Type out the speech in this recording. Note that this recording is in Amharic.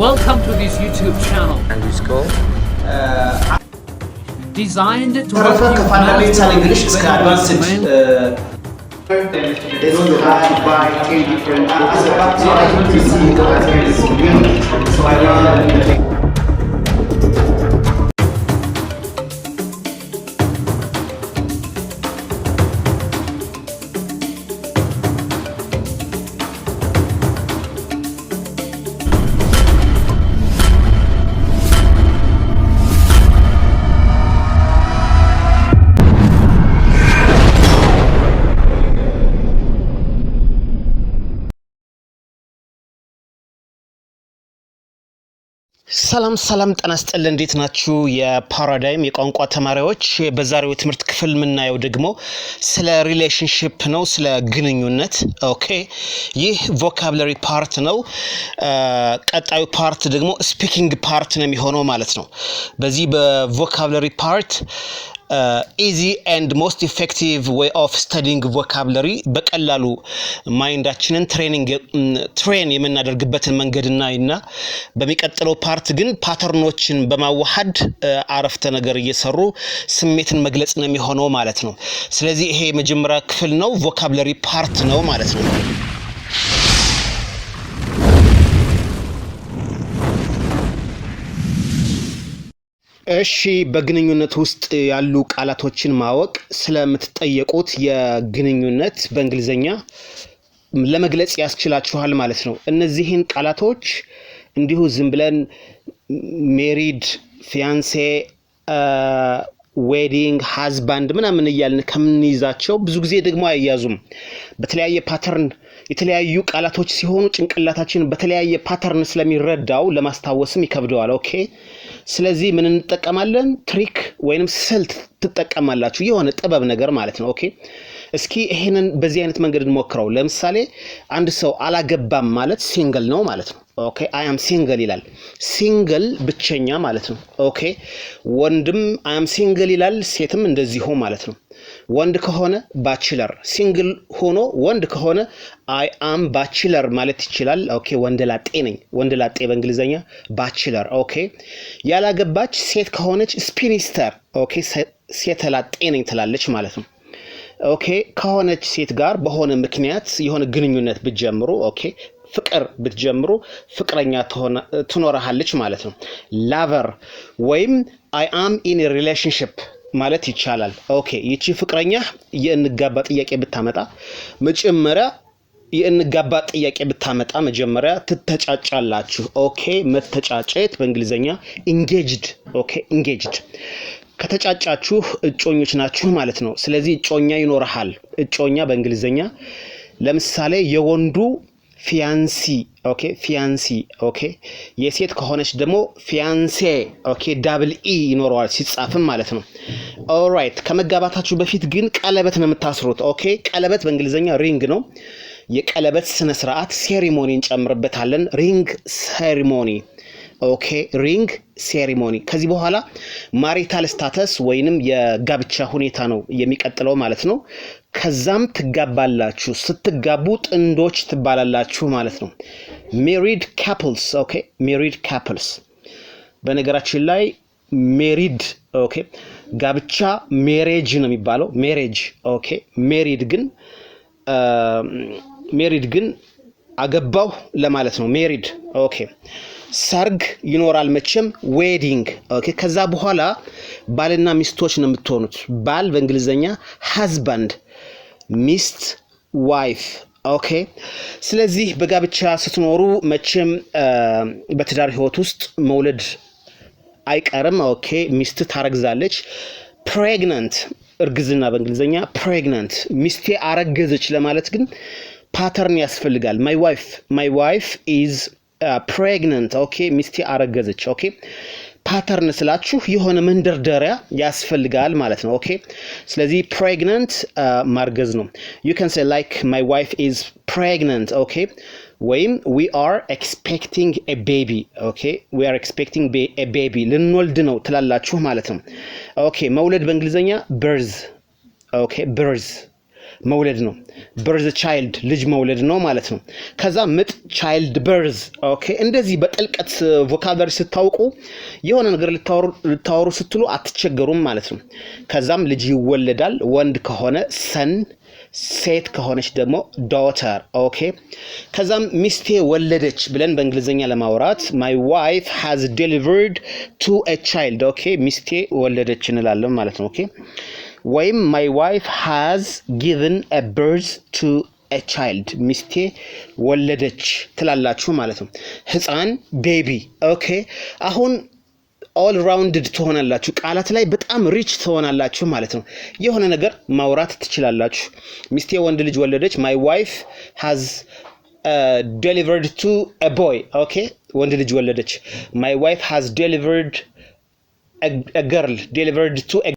Welcome to this YouTube channel. Underscore. Designed to fundamental English is advanced. They don't have to buy 10 different books. So I want to see guys in this community. So I learned. ሰላም ጤና ይስጥልን እንዴት ናችሁ የፓራዳይም የቋንቋ ተማሪዎች በዛሬው ትምህርት ክፍል ምናየው ደግሞ ስለ ሪሌሽንሺፕ ነው ስለ ግንኙነት ኦኬ ይህ ቮካብላሪ ፓርት ነው ቀጣዩ ፓርት ደግሞ ስፒኪንግ ፓርት ነው የሚሆነው ማለት ነው በዚህ በቮካብላሪ ፓርት easy and most effective way of studying vocabulary በቀላሉ ማይንዳችንን ትሬን የምናደርግበትን መንገድና በሚቀጥለው ፓርት ግን ፓተርኖችን በማዋሃድ አረፍተ ነገር እየሰሩ ስሜትን መግለጽ ነው የሚሆነው ማለት ነው ስለዚህ ይሄ የመጀመሪያ ክፍል ነው vocabulary ፓርት ነው ማለት ነው እሺ በግንኙነት ውስጥ ያሉ ቃላቶችን ማወቅ ስለምትጠየቁት የግንኙነት በእንግሊዘኛ ለመግለጽ ያስችላችኋል ማለት ነው እነዚህን ቃላቶች እንዲሁ ዝም ብለን ሜሪድ ፊያንሴ ዌዲንግ ሃዝባንድ ምናምን ይያልን ከምንይዛቸው ብዙ ጊዜ ደግሞ አይያዙም በተለያየ ፓተርን የተለያዩ ቃላቶች ሲሆኑ ጭንቅላታችን በተለያየ ፓተርን ስለሚረዳው ለማስታወስም ይከብደዋል ኦኬ ስለዚህ ምን እንጠቀማለን ትሪክ ወይንም ስልት ትጠቀማላችሁ የሆነ ጥበብ ነገር ማለት ነው ኦኬ እስኪ ይሄንን በዚህ አይነት መንገድ እንሞክረው ለምሳሌ አንድ ሰው አላገባም ማለት ሲንግል ነው ማለት ነው ኦኬ አይ አም ሲንግል ይላል ሲንግል ብቸኛ ማለት ነው ኦኬ ወንድም አይ አም ሲንግል ይላል ሴትም እንደዚሁ ማለት ነው ወንድ ከሆነ ባችለር ሲንግል ሆኖ ወንድ ከሆነ አይ አም ባችለር ማለት ይችላል ኦኬ ወንደላጤ ነኝ ወንደላጤ በእንግሊዘኛ ባችለር ኦኬ ያላገባች ሴት ከሆነች ስፒኒስተር ኦኬ ሴተላጤ ነኝ ትላለች ማለት ነው ኦኬ ከሆነች ሴት ጋር በሆነ ምክንያት የሆነ ግንኙነት ብትጀምሩ ኦኬ ፍቅር ብትጀምሩ ፍቅረኛ ትኖርሃለች ማለት ነው ላቨር ወይም አይ አም ኢን ኤ ሪሌሽንሺፕ ማለት ይቻላል ኦኬ ይቺ ፍቅረኛ የእንጋባ ጥያቄ ብታመጣ መጀመሪያ የእንጋባ ጥያቄ ብታመጣ መጀመሪያ ትተጫጫላችሁ ኦኬ መተጫጨት በእንግሊዘኛ engaged ኦኬ engaged ከተጫጫችሁ እጮኞች ናችሁ ማለት ነው ስለዚህ እጮኛ ይኖርሃል እጮኛ በእንግሊዘኛ ለምሳሌ የወንዱ ፊያንሲ ኦኬ ፊያንሲ ኦኬ የሴት ከሆነች ደግሞ ፊያንሴ ኦኬ ዳብል ኢ ይኖረዋል ሲጻፍም ማለት ነው ኦልራይት ከመጋባታችሁ በፊት ግን ቀለበት ነው የምታስሩት ኦኬ ቀለበት በእንግሊዘኛ ሪንግ ነው የቀለበት ስነ ስርዓት ሴሪሞኒን ጨምርበታለን ሪንግ ሴሪሞኒ ኦኬ ሪንግ ሴሪሞኒ ከዚህ በኋላ ማሪታል ስታተስ ወይንም የጋብቻ ሁኔታ ነው የሚቀጥለው ማለት ነው ከዛም ትጋባላችሁ ስትጋቡ ጥንዶች ትባላላችሁ ማለት ነው married couples ኦኬ married couples በነገራችን ላይ married ኦኬ ጋብቻ marriage ነው የሚባለው marriage ኦኬ married ግን አገባው ለማለት ነው married ኦኬ ሰርግ ይኖራል መቼም ዌዲንግ ኦኬ ከዛ በኋላ ባልና ሚስቶች ነው የምትሆኑት ባል በእንግሊዘኛ husband ሚስት ዋይፍ ኦኬ ስለዚህ በጋብቻ ስትኖሩ መቼም በትዳር ህይወት ውስጥ መውለድ አይቀርም ኦኬ ሚስት ታረግዛለች pregnant እርግዝና በእንግሊዘኛ pregnant ሚስቴ አረገዘች ለማለት ግን ፓተርን ያስፈልጋል my wife is pregnant ኦኬ ሚስቴ አረገዘች ኦኬ ፓተርን ስላችሁ የሆነ መንደርደሪያ ያስፈልጋል ማለት ነው ኦኬ ስለዚህ pregnant ማርገዝ ነው you can say like my wife is pregnant ኦኬ ወይም we are expecting a baby ኦኬ we are expecting a baby ልንወልድ ነው ትላላችሁ ማለት ነው ኦኬ መውለድ በእንግሊዘኛ birth ኦኬ birth መውለድ ነው። birth child ልጅ መውለድ ነው ማለት ነው። ከዛ ምጥ child birth ኦኬ። እንደዚህ በጥልቀት ቮካብላሪ ስታውቁ የሆነ ነገር ልታወሩ ስትሉ አትቸገሩም ማለት ነው። ከዛም ልጅ ይወለዳል። ወንድ ከሆነ son፣ ሴት ከሆነች ደግሞ daughter ኦኬ። ከዛም ሚስቴ ወለደች ብለን በእንግሊዘኛ ለማውራት my wife has delivered to a child ኦኬ። ሚስቴ ወለደች እንላለን ማለት ነው ኦኬ። ወይም my wife has given a birth to a child ሚስቴ ወለደች ትላላችሁ ማለት ነው። ህፃን ቤቢ ኦኬ። አሁን all rounded ትሆናላችሁ። ቃላት ላይ በጣም ሪች ትሆናላችሁ ማለት ነው። የሆነ ነገር ማውራት ትችላላችሁ። ሚስቴ ወንድ ልጅ ወለደች my wife has delivered to a boy ኦኬ። ወንድ ልጅ ወለደች my wife has delivered a girl delivered to a